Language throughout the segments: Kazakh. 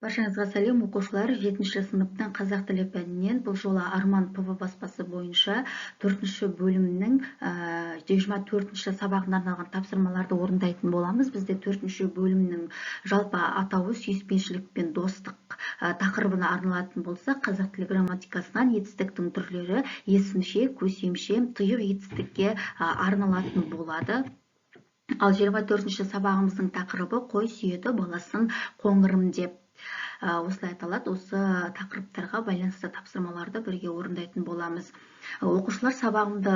Баршаңызға сәлем, оқушылар. 7-ші сыныптың қазақ тілі пәнінен бұл жолы Арман ПВ баспасы бойынша 4-ші бөлімнің 24-ші сабағына арналған тапсырмаларды орындайтын боламыз. Бізде 4-ші бөлімнің жалпы атауы сүйіспеншілік пен достық тақырыбына арналатын болса, қазақ тілі грамматикасынан етістіктің түрлері есімше, көсемше, тұйық етістікке арналатын болады. Ал 24-ші сабағымыздың тақырыбы қой сүйеді баласын қоңырым деп. Осылай аталады. Осы тақырыптарға байланысты тапсырмаларды бірге орындайтын боламыз. Оқушылар, сабағымды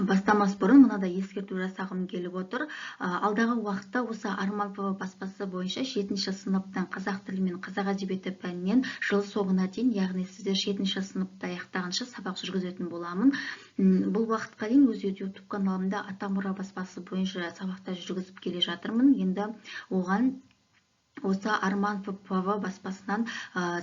бастамас бұрын мынада ескерту жасағым келіп отыр. Алдағы уақытта осы Арман ПВ баспасы бойынша 7-ші сыныптың қазақ тілі мен қазақ әдебиеті пәнінен жыл соңына дейін, яғни сіздер 7-ші сыныпты аяқтағанша сабақ жүргізетін боламын. Бұл уақытқа дейін өз YouTube каналымда Атамұра баспасы бойынша сабақта жүргізіп келе жатырмын. Енді оған осы Арман ПВ баспасынан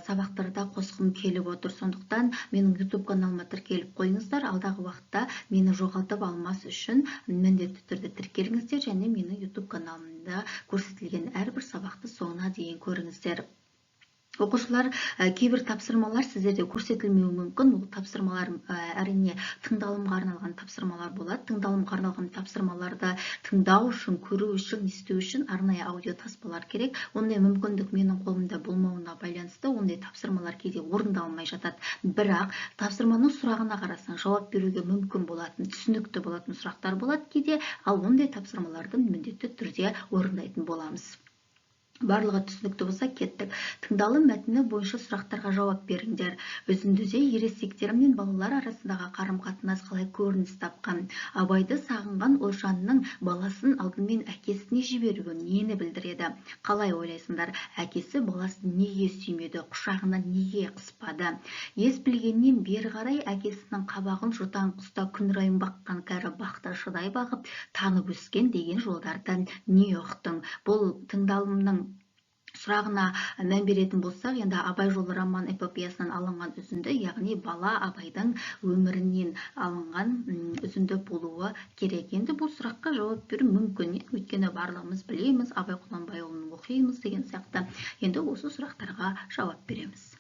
сабақтарда қосқым келіп отыр. Сондықтан менің YouTube каналыма тіркеліп қойыңыздар. Алдағы уақытта мені жоғалтып алмас үшін міндетті түрде тіркеліңіздер және менің YouTube каналымда көрсетілген әрбір сабақты соңына дейін көріңіздер. Оқушылар, кейбір тапсырмалар сіздерде көрсетілмеуі мүмкін. Ол тапсырмалар әрине тыңдалымға арналған тапсырмалар болады. Тыңдалымға арналған тапсырмаларды тыңдау үшін, көру үшін, есту үшін арнайы аудио таспалар керек. Ондай мүмкіндік менің қолымда болмауына байланысты ондай тапсырмалар кейде орындалмай жатады. Бірақ тапсырманың сұрағына қарасаң жауап беруге мүмкін болатын, түсінікті болатын сұрақтар болады кейде, ал ондай тапсырмаларды міндетті түрде орындайтын боламыз. Барлығы түсінікті болса, кеттік. Тыңдалым мәтіні бойынша сұрақтарға жауап беріңдер. Үзіндіде ересектер мен балалар арасындағы қарым-қатынас қалай көрініс тапқан? Абайды сағынған Олжанның баласын алдымен әкесіне жіберуі нені білдіреді? Қалай ойлайсыңдар? Әкесі баласын неге сүймеді? Құшағына неге қыспады? Ес білгеннен бері қарай әкесінің қабағын жұтаң құста күн райын баққан кәрі бақташыдай бағып, танып өскен деген жолдардан не ұқтың? Бұл тыңдалымның сұрағына мән беретін болсақ, енді Абай жолы роман эпопеясынан алынған үзінді, яғни бала Абайдың өмірінен алынған үзінді болуы керек. Енді бұл сұраққа жауап беру мүмкін, өйткені барлығымыз білеміз, Абай Құнанбайұлын оқимыз деген сияқты. Енді осы сұрақтарға жауап береміз.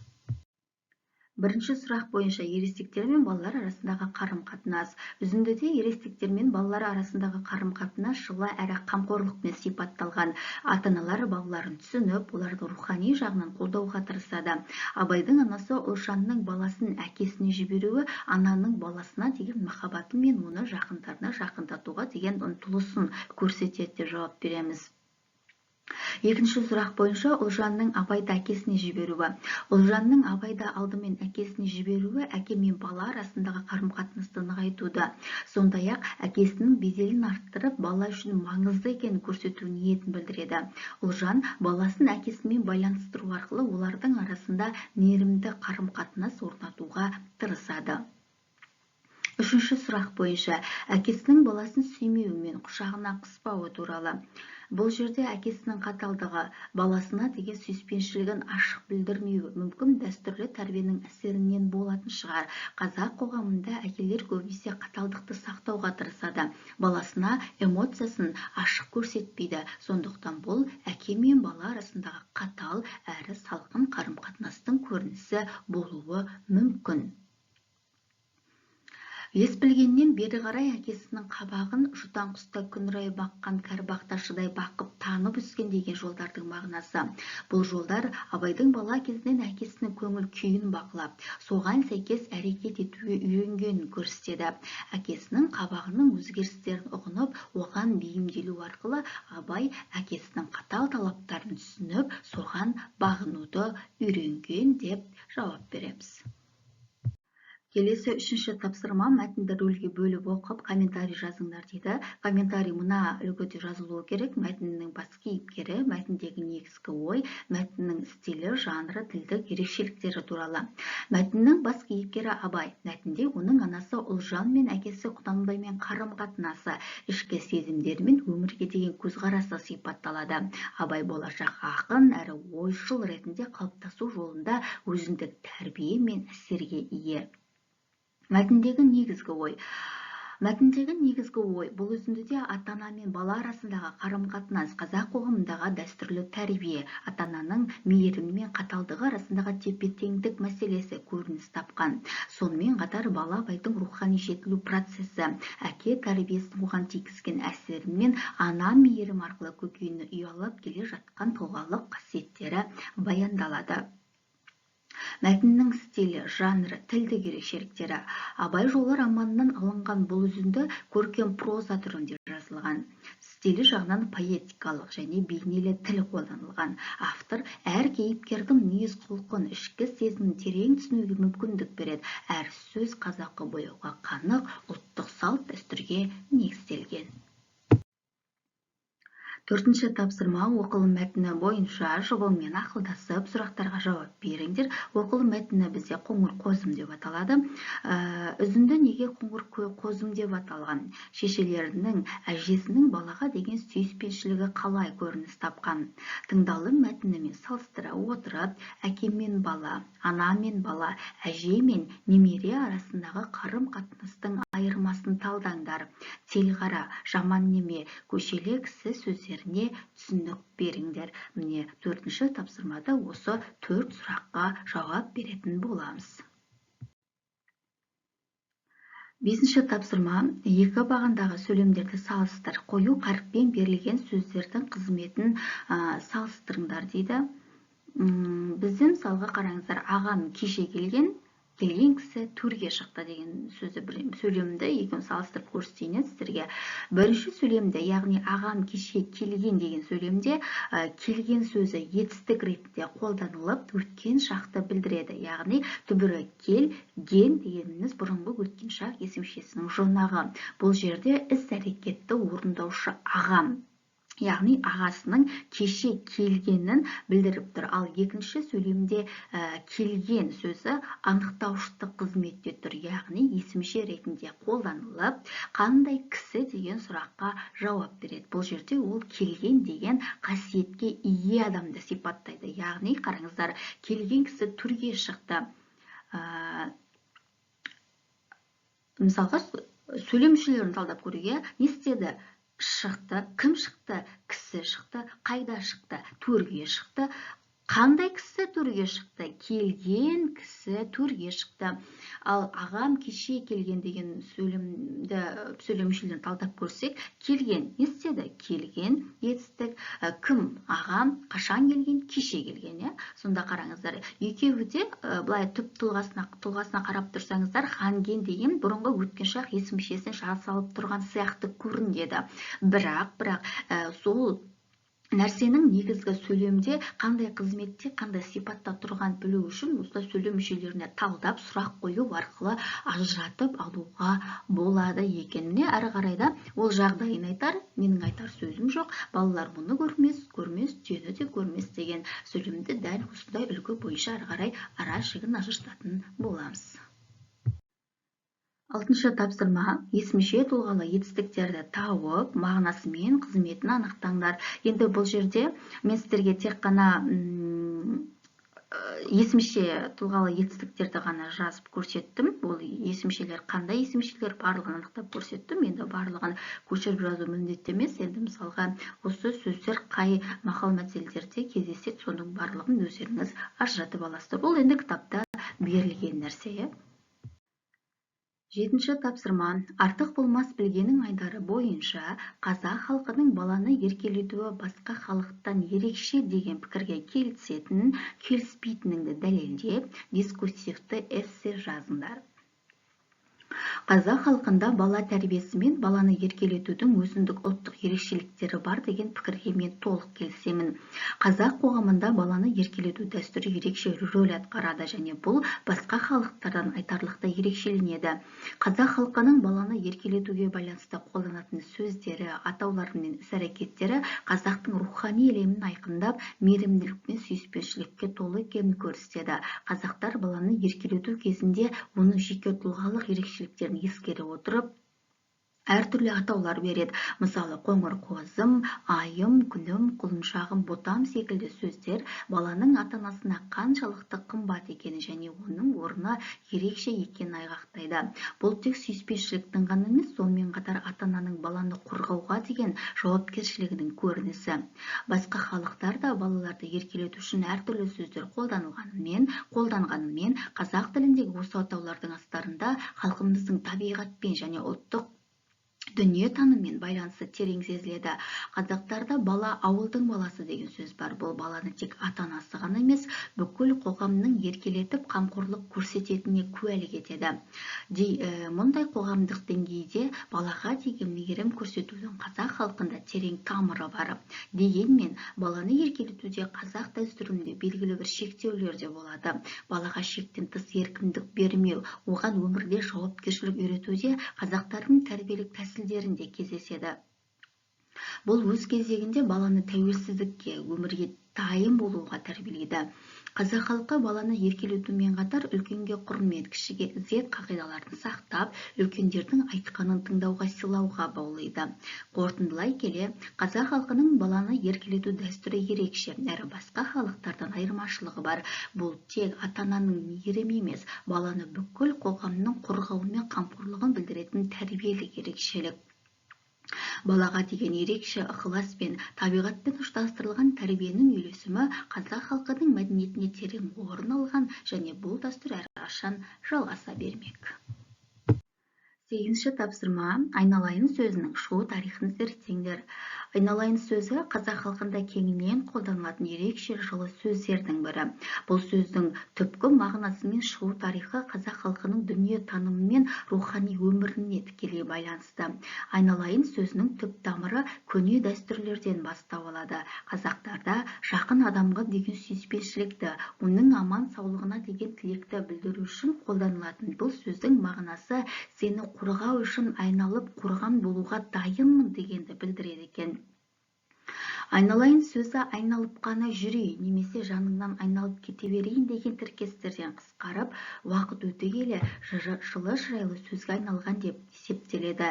Бірінші сұрақ бойынша ересектер мен балалар арасындағы қарым-қатынас. Үзіндіде ересектер мен балалар арасындағы қарым-қатынас жылы әрі қамқорлықпен сипатталған. Ата-аналар балаларын түсініп, оларды рухани жағынан қолдауға тырысады. Абайдың анасы Олжанның баласын әкесіне жіберуі ананың баласына деген махаббаты мен оны жақындарына жақындатуға деген ұмтылысын көрсетеді деп жауап береміз. Екінші сұрақ бойынша Олжанның Абайды әкесіне жіберуі. Олжанның Абайды алдымен әкесіне жіберуі әке мен бала арасындағы қарым-қатынасты нығайтуды, сондай-ақ әкесінің беделін арттырып, бала үшін маңызды екенін көрсету ниетін білдіреді. Олжан баласын әкесімен байланыстыру арқылы олардың арасында мейірімді қарым-қатынас орнатуға тырысады. Үшінші сұрақ бойынша әкесінің баласын сүймеуі мен құшағына қыспауы туралы. Бұл жерде әкесінің қаталдығы, баласына деген сүйіспеншілігін ашық білдірмеуі мүмкін дәстүрлі тәрбиенің әсерінен болатын шығар. Қазақ қоғамында әкелер көбінесе қаталдықты сақтауға тырысады, баласына эмоциясын ашық көрсетпейді. Сондықтан бұл әке мен бала арасындағы қатал әрі салқын қарым-қатынастың көрінісі болуы мүмкін. Ес білгеннен бері қарай әкесінің қабағын жұтаң құста күн райы баққан кәрі бақташыдай бақып танып өскен деген жолдардың мағынасы. Бұл жолдар Абайдың бала кезінен әкесінің көңіл күйін бақылап, соған сәйкес әрекет етуге үйренгенін көрсетеді. Әкесінің қабағының өзгерістерін ұғынып, оған бейімделу арқылы Абай әкесінің қатал талаптарын түсініп, соған бағынуды үйренген деп жауап береміз. Келесі үшінші тапсырма, мәтінді рөлге бөліп оқып, комментарий жазыңдар дейді. Комментарий мына үлгіде жазылуы керек. Мәтіннің бас кейіпкері, мәтіндегі негізгі ой, мәтіннің стилі, жанры, тілдік ерекшеліктері туралы. Мәтіннің бас кейіпкері Абай. Мәтінде оның анасы Олжан мен әкесі Құнанбаймен қарым-қатынасы, ішкі сезімдері мен өмірге деген көзқарасы сипатталады. Абай болашақ ақын әрі ойшыл ретінде қалыптасу жолында өзіндік тәрбие мен әсерге ие. Мәтіндегі негізгі ой. Мәтіндегі негізгі ой бұл үзіндіде ата-ана мен бала арасындағы қарым-қатынас, қазақ қоғамындағы дәстүрлі тәрбие, ата-ананың мейірімі мен қаталдығы арасындағы тепе-теңдік мәселесі көрініс тапқан. Сонымен қатар бала абайдың рухани жетілу процесі, әке тәрбиесінің оған тигізген әсері мен ана мейірім арқылы көкейіне ұялап келе жатқан тұлғалық қасиеттері баяндалады. Мәтіннің стилі, жанры, тілдік ерекшеліктері. Абай жолы романынан алынған бұл үзінді көркем проза түрінде жазылған. Стилі жағынан поэтикалық және бейнелі тіл қолданылған. Автор әр кейіпкердің мінез-құлқын, ішкі сезімін терең түсінуге мүмкіндік береді. Әр сөз қазақы бояуға қанық, ұлттық салт дәстүрге негізделген. Төртінші тапсырма оқылым мәтіні бойынша жұбымен ақылдасып, сұрақтарға жауап беріңдер. Оқылым мәтіні бізде қоңыр қозым деп аталады. Үзінді неге қоңыр қозым деп аталған? Шешелерінің, әжесінің балаға деген сүйіспеншілігі қалай көрініс тапқан? Тыңдалым мәтінімен салыстыра отырып, әке мен бала, ана мен бала, әже мен немере арасындағы қарым-қатынастың айырмасын талдаңдар. Телғара, жаман неме, көшелі кісі сөздеріне түсінік беріңдер. Міне, төртінші тапсырмада осы 4 сұраққа жауап беретін боламыз. Бесінші тапсырма, екі бағандағы сөйлемдерді салыстыр. Қою қаріппен берілген сөздердің қызметін салыстырыңдар дейді. Біздің мысалға қараңыздар, ағам кеше келген кісі төрге шықты деген сөйлемді екеуін салыстырып көрсетейін сіздерге. Бірінші сөйлемде, яғни ағам кеше келген деген сөйлемде келген сөзі етістік ретінде қолданылып, өткен шақты білдіреді. Яғни түбірі келген дегеніміз бұрынғы өткен шақ есімшесінің жұрнағы. Бұл жерде іс-әрекетті орындаушы ағам, яғни ағасының кеше келгенін білдіріп тұр. Ал екінші сөйлемде келген сөзі анықтауыштық қызметте тұр, яғни есімше ретінде қолданылып, қандай кісі деген сұраққа жауап береді. Бұл жерде ол келген деген қасиетке ие адамды сипаттайды. Яғни қараңыздар, келген кісі төрге шықты. Мысалға сөйлем мүшелерін талдап көруге не істеді? Шықты, кім шықты? Кісі шықты. Қайда шықты? Төрге шықты. Қандай кісі төрге шықты? Келген кісі төрге шықты. Ал ағам кеше келген деген сөйлем мүшелерін талдап көрсек, келген не істеді? Келген етістік. Кім? Ағам қашан келген? Кеше келген. Сонда қараңыздар, екеуі де былай түп тұлғасына қарап тұрсаңыздар, ханген деген бұрынғы өткен шақ есімшесін жасалып тұрған сияқты көрінеді. Бірақ сол нәрсенің негізгі сөйлемде қандай қызметте, қандай сипатта тұрған білу үшін осылай сөйлем мүшелеріне талдап сұрақ қою арқылы ажыратып алуға болады екеніне. Әрі қарайда ол жағдайын айтар, менің айтар сөзім жоқ, балалар мұны көрмес, түйені де көрмес деген сөйлемді дәл осындай үлгі бойынша әрі қарай ара жігін ажырататын боламыз. Алтыншы тапсырма, есімше тұлғалы етістіктерді тауып, мағынасы мен қызметін анықтаңдар. Енді бұл жерде мен сіздерге тек қана есімше тұлғалы етістіктерді ғана жазып көрсеттім. Бұл есімшелер қандай есімшелер барлығын анықтап көрсеттім. Енді барлығын көшіріп жазу міндетті емес. Енді мысалға осы сөздер қай мақал мәтелдерде кездеседі, соның барлығын өздеріңіз ажыратып аласыздар. Ол енді кітапта берілген нәрсе. Жетінші тапсырма, артық болмас білгенің айдары бойынша қазақ халқының баланы еркелетуі басқа халықтан ерекше деген пікірге келісетін, келіспейтініңді дәлелдеп, дискурсивті эссе жазыңдар. Қазақ халқында бала тәрбиесі мен баланы еркелетудің өзіндік ұлттық ерекшеліктері бар деген пікірге мен толық келісемін. Қазақ қоғамында баланы еркелету дәстүрі ерекше рөл атқарады және бұл басқа халықтардан айтарлықтай ерекшеленеді. Қазақ халқының баланы еркелетуге байланысты қолданатын сөздері, атаулары мен іс-әрекеттері қазақтың рухани әлемін айқындап, мейірімділік пен сүйіспеншілікке толы екенін көрсетеді. Қазақтар баланы еркелету кезінде оның жеке тұлғалық ерекшеліктерін ескере отырып, әртүрлі атаулар береді. Мысалы, қоңыр қозым, айым, күнім, құлыншағым, ботам секілді сөздер баланың ата-анасына қаншалықты қымбат екенін және оның орны ерекше екенін айғақтайды. Бұл тек сүйіспеншіліктің ғана емес, сонымен қатар ата-ананың баланы қорғауға деген жауапкершілігінің көрінісі. Басқа халықтар да балаларды еркелету үшін әртүрлі сөздер қолданғанымен, қазақ тіліндегі осы атаулардың астарында халқымыздың табиғатпен және ұлттық дүние таныммен байланысы терең сезіледі. Қазақтарда бала ауылдың баласы деген сөз бар. Бұл баланы тек ата-анасы ғана емес, бүкіл қоғамның еркелетіп қамқорлық көрсететініне куәлік етеді. Мұндай қоғамдық деңгейде балаға деген мейірім көрсетудің қазақ халқында терең тамыры бар. Дегенмен, баланы еркелетуде қазақ дәстүрінде белгілі бір шектеулер де болады. Балаға шектен тыс еркіндік бермеу, оған өмірде жауапкершілік үйретуде қазақтардың тәрбиелік тәсілдерінде кездеседі. Бұл өз кезегінде баланы тәуелсіздікке, өмірге дайын болуға тәрбиелейді. Қазақ халқы баланы еркелетумен қатар үлкенге құрмет, кішіге ізет қағидаларын сақтап, үлкендердің айтқанын тыңдауға, сыйлауға баулиды. Қорытындылай келе, қазақ халқының баланы еркелету дәстүрі ерекше, әрі басқа халықтардан айырмашылығы бар. Бұл тек ата-ананың мейірімі емес, баланы бүкіл қоғамның қорғауы мен қамқорлығын білдіретін тәрбиелік ерекшелік. Балаға деген ерекше ықылас пен табиғатпен ұштастырылған тәрбиенің үйлесімі қазақ халқының мәдениетіне терең орын алған және бұл дәстүр әрқашан жалғаса бермек. 8-ші тапсырма. Айналайын сөзінің шығу тарихын зерттеңдер. Айналайын сөзі қазақ халқында кеңінен қолданылатын ерекше жылы сөздердің бірі. Бұл сөздің түпкі мағынасы мен шығу тарихы қазақ халқының дүние танымы мен рухани өміріне тікелей байланысты. Айналайын сөзінің түп тамыры көне дәстүрлерден бастау алады. Қазақтарда жақын адамға деген сүйіспеншілікті, оның аман саулығына деген тілекті білдіру үшін қолданылатын бұл сөздің мағынасы сені қорғау үшін айналып қорған болуға дайынмын дегенді білдіреді екен. Айналайын сөзі айналып қана жүрейін немесе жаныңнан айналып кете берейін деген тіркестерден қысқарып, уақыт өте келе жылы жайлы сөзге айналған деп есептеледі.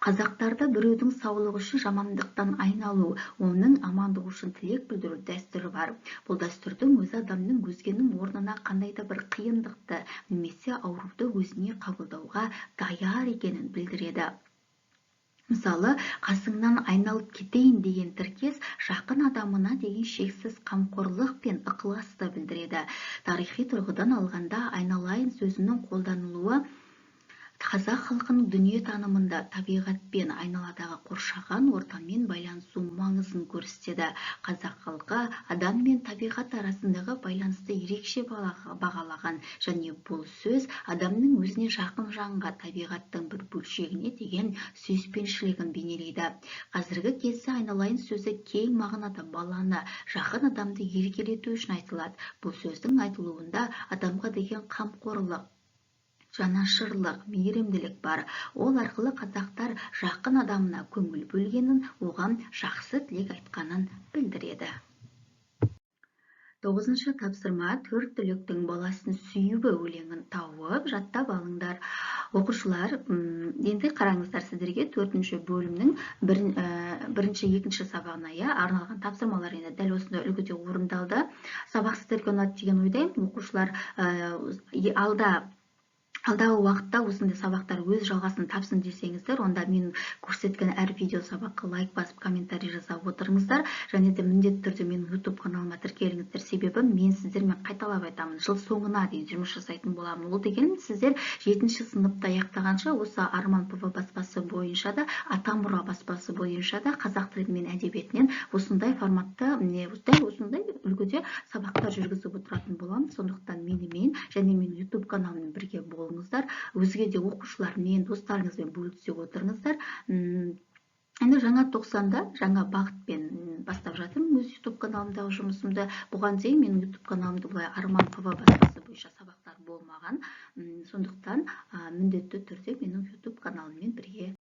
Қазақтарда біреудің саулығы үшін жамандықтан айналу, оның амандығы үшін тілек білдіру дәстүрі бар. Бұл дәстүрдің өзі адамның өзгенің орнына қандай да бір қиындықты немесе ауруды өзіне қабылдауға даяр екенін білдіреді. Мысалы, қасыңнан айналып кетейін деген тіркес жақын адамына деген шексіз қамқорлық пен ықыласты білдіреді. Тарихи тұрғыдан алғанда айналайын сөзінің қолданылуы қазақ халқының дүние танымында табиғатпен, айналадағы қоршаған ортамен байланысу маңызын көрсетеді. Қазақ халқы адам мен табиғат арасындағы байланысты ерекше бағалаған және бұл сөз адамның өзіне жақын жанға, табиғаттың бір бөлшегіне деген сүйіспеншілігін бейнелейді. Қазіргі кезде айналайын сөзі кең мағынада баланы, жақын адамды еркелету үшін айтылады. Бұл сөздің айтылуында адамға деген қамқорлық, жанашырлық, мейірімділік бар. Ол арқылы қазақтар жақын адамына көңіл бөлгенін, оған жақсы тілек айтқанын білдіреді. 9-шы тапсырма. 4 түлектің баласын сүйібі өлеңін тауып жаттап алыңдар. Оқушылар, енді қараңыздар, сіздерге 4-ші бөлімнің 1-ші, 2-ші сабағына арналған тапсырмалар енді дәл осындай үлгіде орындалды. Сабақ сіздерге ұнады деген ойдаймын. Оқушылар алдағы уақытта осындай сабақтар өз жалғасын тапсын десеңіздер, онда мен көрсеткен әр видео сабаққа лайк басып, комментарий жасап отырыңыздар. Және де міндетті түрде менің YouTube каналыма тіркеліңіздер. Себебі мен сіздермен қайталап айтамын, жыл соңына дейін жұмыс жасайтын боламын. Ол деген сіздер 7-ші сыныпта аяқтағанша осы Арман ПВ баспасы бойынша да, Атамұра баспасы бойынша да қазақ тілі мен әдебиетінен осындай форматта, осындай үлгіде сабақтар жүргізіп отыратын боламын. Сондықтан менімен және менің YouTube каналыммен бірге болыңыздар. Өзге де оқушылармен, достарыңызбен бөлісе отырыңыздар. Енді жаңа 90-да жаңа бағытпен бастап жатырмын өз YouTube каналымдағы жұмысымды. Бұған дейін менің YouTube каналымда бұлай Арман ПВ баспасы бойынша сабақтар болмаған. Сондықтан міндетті түрде менің YouTube каналыммен бірге